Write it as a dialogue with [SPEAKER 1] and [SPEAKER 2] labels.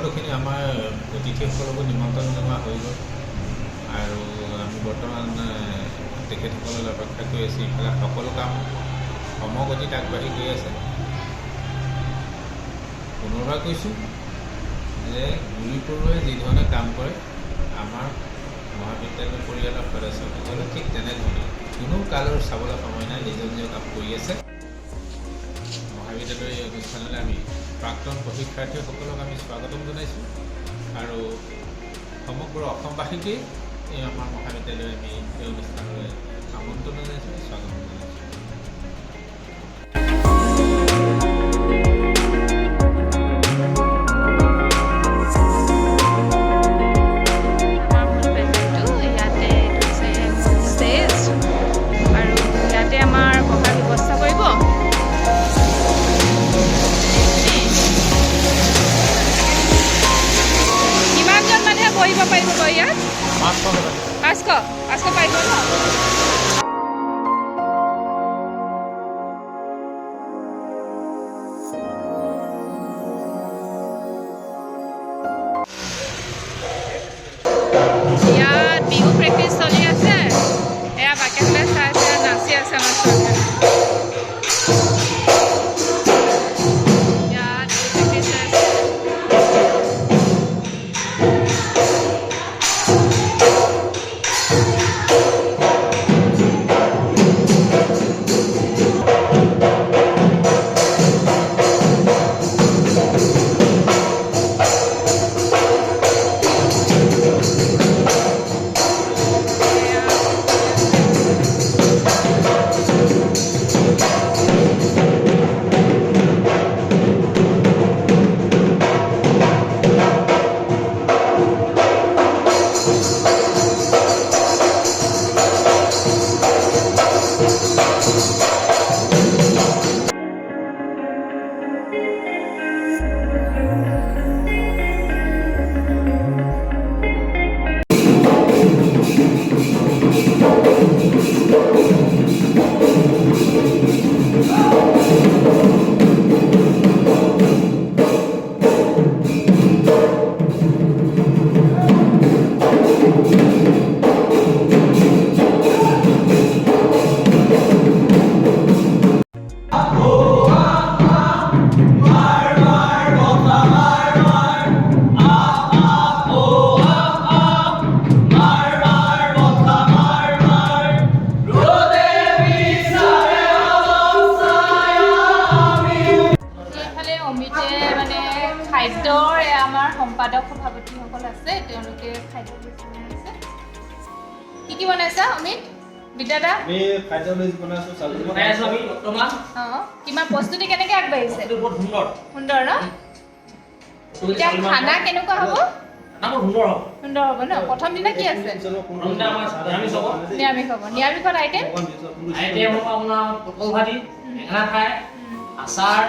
[SPEAKER 1] সকলোখিনি আমাৰ অতিথিসকলকো নিমন্ত্ৰণ জনোৱা হৈ গ'ল আৰু আমি বৰ্তমান তেখেতসকললৈ অপেক্ষা কৰি আছোঁ। ইফালে সকলো কাম সমগতিত আগবাঢ়ি গৈ আছে। পুনৰবাৰ কৈছোঁ যে গুৰি পৰুৱাই যিধৰণে কাম কৰে আমাৰ মহাবিদ্যালয় পৰিয়ালৰ সদস্যসকলে ঠিক তেনেধৰণে কোনো কালৰ চাবলৈ সময় নাই, নিজৰ নিজৰ কাম কৰি আছে। মহাবিদ্যালয়ৰ এই অনুষ্ঠানলৈ আমি প্ৰাক্তন প্ৰশিক্ষাৰ্থীসকলক আমি স্বাগতম জনাইছোঁ আৰু সমগ্ৰ অসমবাসীকেই এই আমাৰ মহাবিদ্যালয়ে আমি এই অনুষ্ঠানলৈ আমন্ত্ৰণ জনাইছোঁ, স্বাগতম জনাইছোঁ।
[SPEAKER 2] বিহু প্ৰেক্টিচ চলি আছে। এয়া বাকেটলৈ চাই চাই নাচি আছে আমাৰ ছোৱালীয়ে। ইয়াত প্ৰেক্টিচ আছে। খাদ্যৰ আমাৰ সম্পাদক সভাপতিসকল আছে, তেওঁলোকে খাদ্য বনাইছে। কি বনাইছা অমিত? বিদ্যাদা আমি খাদ্য বনাইছো, চাউল বনাইছো আমি বৰ্তমান। কিমান প্ৰস্তুতি কেনেকৈ আগবাঢ়িছে? বহুত সুন্দৰ সুন্দৰ ন? এতিয়া খানা কেনেকুৱা হ'ব? সুন্দৰ হ'ব ন? প্ৰথম দিনা কি আছে? নিৰামিষ হ'ব। নিৰামিষত আইটেম হ'ব আপোনাৰ পটল ভাজি, বেঙেনা ফ্ৰাই, আচাৰ,